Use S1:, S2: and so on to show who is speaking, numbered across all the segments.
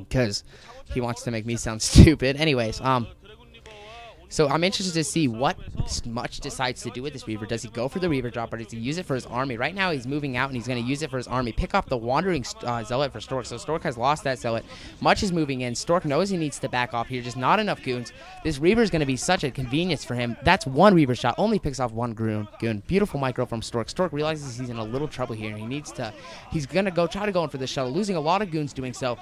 S1: because he wants to make me sound stupid. Anyways, so I'm interested to see what Much decides to do with this Reaver. Does he go for the Reaver drop, or does he use it for his army? Right now he's moving out, and he's going to use it for his army. Pick up the Wandering Zealot for Stork. So Stork has lost that Zealot. Much is moving in. Stork knows he needs to back off here. Just not enough goons. This Reaver is going to be such a convenience for him. That's one Reaver shot. Only picks off one goon. Beautiful micro from Stork. Stork realizes he's in a little trouble here. He's going to try to go in for the shuttle, losing a lot of goons doing so.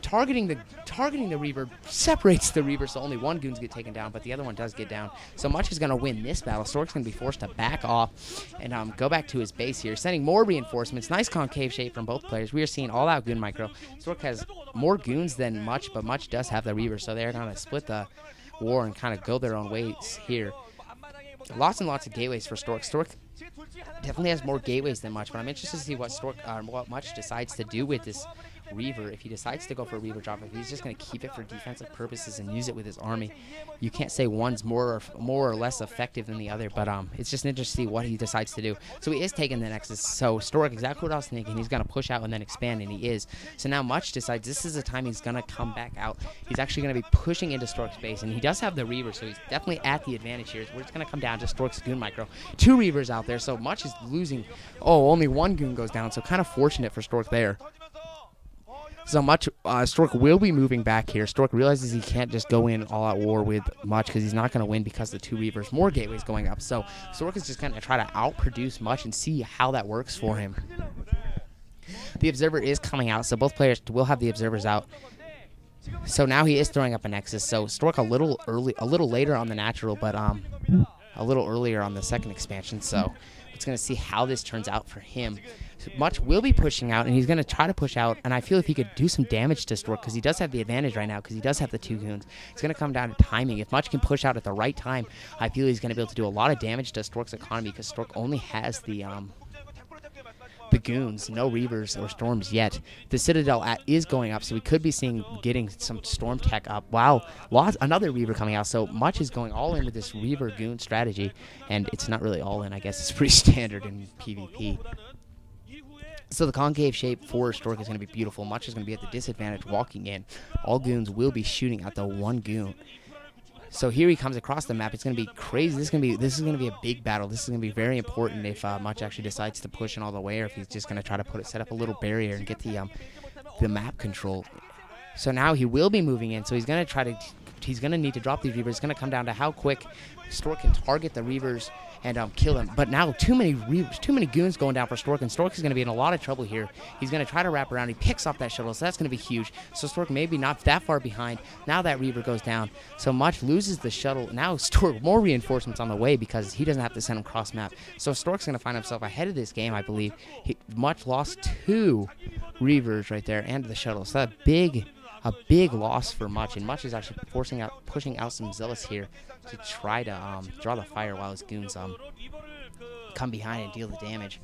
S1: Targeting the Reaver separates the Reaver, so only one goons get taken down, but the other one does get down. So Much is going to win this battle. Stork's going to be forced to back off and go back to his base here, sending more reinforcements. Nice concave shape from both players. We are seeing all-out goon micro. Stork has more goons than Much, but Much does have the Reaver, so they're going to split the war and kind of go their own ways here. Lots and lots of gateways for Stork. Stork definitely has more gateways than Much, but I'm interested to see what Much decides to do with this Reaver. If he decides to go for a Reaver drop, if he's just going to keep it for defensive purposes and use it with his army, you can't say one's more or less effective than the other, but it's just interesting to see what he decides to do. So he is taking the Nexus. So Stork, exactly what I was thinking, he's going to push out and then expand, and he is. So now Much decides this is the time he's going to come back out. He's actually going to be pushing into Stork's base, and he does have the Reaver, so he's definitely at the advantage here. We're just going to come down to Stork's goon micro. 2 Reavers out there, so Much is losing. Oh, only 1 goon goes down, so kind of fortunate for Stork there. So Much, Stork will be moving back here. Stork realizes he can't just go in all-out war with Much because he's not going to win because of the 2 Reavers. More gateways going up. So Stork is just going to try to outproduce Much and see how that works for him. The Observer is coming out, so both players will have the Observers out. So now he is throwing up a Nexus. So Stork a little later on the natural, but a little earlier on the second expansion. So it's going to see how this turns out for him. Much will be pushing out, and he's going to try to push out, and I feel if he could do some damage to Stork, because he does have the advantage right now, because he does have the 2 goons. It's going to come down to timing. If Much can push out at the right time, I feel he's going to be able to do a lot of damage to Stork's economy, because Stork only has the goons, no Reavers or Storms yet. The Citadel is going up, so we could be getting some Storm tech up. Wow, another Reaver coming out, so Much is going all in with this Reaver goon strategy, and it's not really all in, I guess it's pretty standard in PvP. So the concave shape for Stork is going to be beautiful. Much is going to be at the disadvantage walking in. All goons will be shooting at the 1 goon. So here he comes across the map. It's going to be crazy. This is going to be a big battle. This is going to be very important if Much actually decides to push in all the way, or if he's just going to try to set up a little barrier and get the map control. So now he will be moving in. So he's going to need to drop these Reavers. It's going to come down to how quick Stork can target the Reavers and kill them. But now too many goons going down for Stork, and Stork is going to be in a lot of trouble here. He's going to try to wrap around. He picks off that shuttle, so that's going to be huge. So Stork maybe not that far behind. Now that Reaver goes down, so Much loses the shuttle. Now Stork, more reinforcements on the way because he doesn't have to send them cross map. So Stork's going to find himself ahead of this game, I believe. Much lost 2 Reavers right there and the shuttle. So a big loss for Much, and Much is actually pushing out some Zealots here to try to draw the fire while his goons come behind and deal the damage.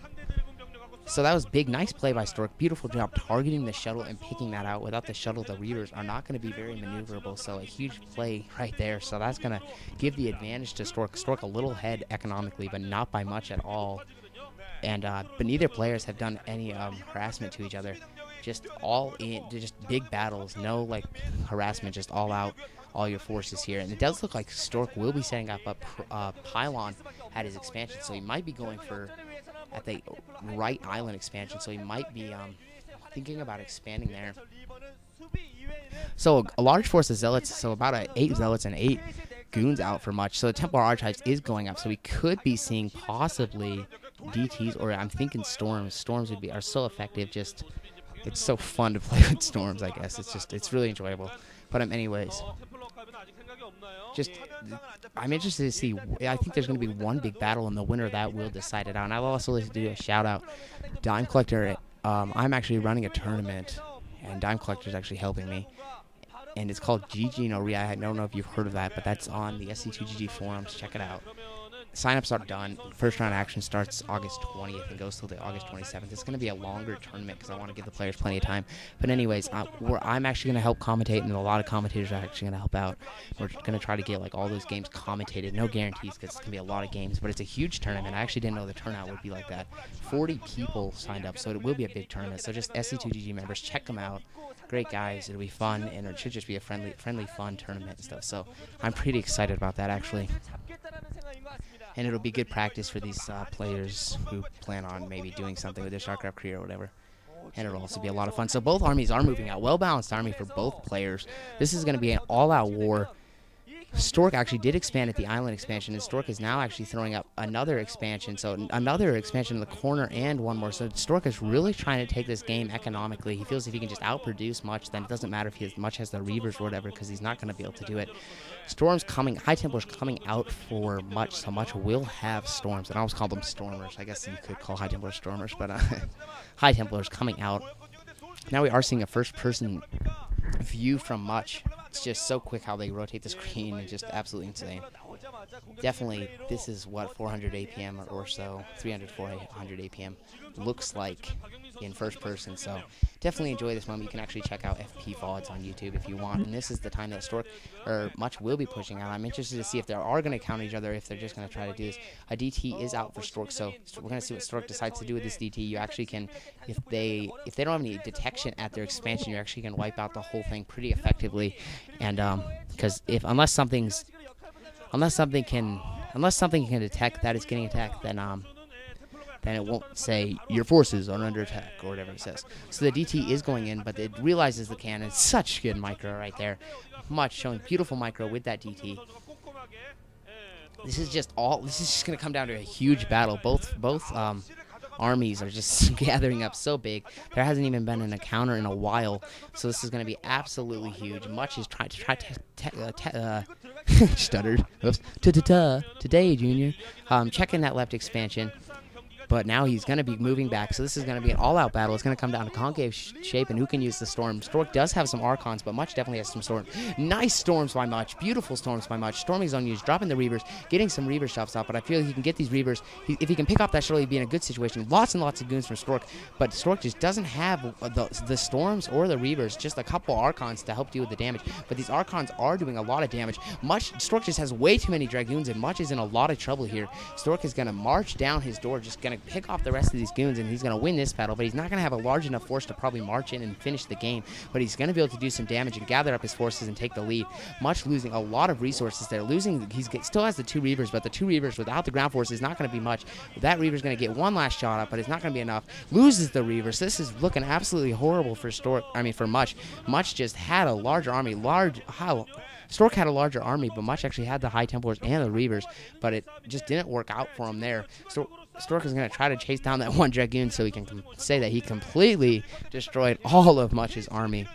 S1: So that was big. Nice play by Stork. Beautiful job targeting the shuttle and picking that out. Without the shuttle, the Reavers are not going to be very maneuverable, so a huge play right there. So that's going to give the advantage to Stork. Stork a little ahead economically, but not by much at all. And but neither players have done any harassment to each other. Just all in, just big battles. No like harassment, just all out. All your forces here, and it does look like Stork will be setting up a pylon at his expansion, so he might be going for at the right island expansion, so he might be thinking about expanding there. So a large force of Zealots, so about 8 Zealots and 8 goons out for Much, so the Templar Archetypes is going up, so we could be seeing possibly DTs, or I'm thinking Storms. Storms are so effective, just it's so fun to play with Storms, I guess. It's really enjoyable. But anyways, I'm interested to see. I think there's going to be one big battle, and the winner of that will decide it out. And I'll also like to do a shout out, Dime Collector. I'm actually running a tournament, and Dime Collector is actually helping me, and it's called GG No Re. I don't know if you've heard of that, but that's on the SC2GG forums. Check it out. signups are done. First round action starts August 20th and goes till the August 27th. It's going to be a longer tournament because I want to give the players plenty of time. But anyways, I'm actually going to help commentate, and a lot of commentators are actually going to help out. We're going to try to get like all those games commentated. No guarantees because it's going to be a lot of games, but it's a huge tournament. I actually didn't know the turnout would be like that. 40 people signed up, so it will be a big tournament. So just SC2GG members, check them out. Great guys. It'll be fun, and it should just be a friendly, fun tournament and stuff. So I'm pretty excited about that, actually. And it'll be good practice for these players who plan on maybe doing something with their StarCraft career or whatever. And it'll also be a lot of fun. So both armies are moving out. Well-balanced army for both players. This is going to be an all-out war. Stork actually did expand at the island expansion, and Stork is now actually throwing up another expansion. So another expansion in the corner and one more. So Stork is really trying to take this game economically. He feels if he can just outproduce Much, then it doesn't matter if he has Much has the Reavers or whatever, because he's not going to be able to do it. Storm's coming, High Templar's coming out for Much, so Much will have Storms. And I always call them Stormers. I guess you could call High Templar Stormers, but High Templar's coming out. Now we are seeing a first-person view from Much. It's just so quick how they rotate the screen. It's just absolutely insane. Definitely, this is what 400 APM or so, 300, 400 APM looks like in first person. So definitely enjoy this moment. You can actually check out FP VODs on YouTube if you want. And this is the time that Stork or Much will be pushing out. I'm interested to see if they are going to counter each other, if they're just going to try to do this. A DT is out for Stork, so we're going to see what Stork decides to do with this DT. You actually can, if they don't have any detection at their expansion, you actually can wipe out the whole thing pretty effectively. And because unless something can detect that it's getting attacked, then it won't say your forces are under attack or whatever it says. So the DT is going in, but it realizes the cannon. Such good micro right there. Much showing beautiful micro with that DT. This is just going to come down to a huge battle. Both armies are just gathering up so big. There hasn't even been an encounter in a while, so this is going to be absolutely huge. Much is trying to stuttered. Oops. Today, Junior. Checking that left expansion. But now he's going to be moving back, so this is going to be an all-out battle. It's going to come down to concave shape and who can use the Storm. Stork does have some Archons, but Much definitely has some Storms. Nice Storms by Much. Beautiful Storms by Much. Storming zone use, dropping the Reavers, getting some Reaver shots out, but I feel he can get these Reavers. If he can pick off that shuttle, he'd be in a good situation. Lots and lots of goons from Stork, but Stork just doesn't have the Storms or the Reavers, just a couple Archons to help deal with the damage. But these Archons are doing a lot of damage. Stork just has way too many Dragoons, and Much is in a lot of trouble here. Stork is going to march down his door, just going to pick off the rest of these goons, and he's going to win this battle, but he's not going to have a large enough force to probably march in and finish the game, but he's going to be able to do some damage and gather up his forces and take the lead. Much losing a lot of resources there. He still has the 2 Reavers, but the 2 Reavers without the ground force is not going to be much. That Reaver's going to get one last shot up, but it's not going to be enough. Loses the Reavers. So this is looking absolutely horrible for for Much. Much just had a larger army. Stork had a larger army, but Much actually had the High Templars and the Reavers, but it just didn't work out for him there. Stork is going to try to chase down that one Dragoon so he can say that he completely destroyed all of Much's army.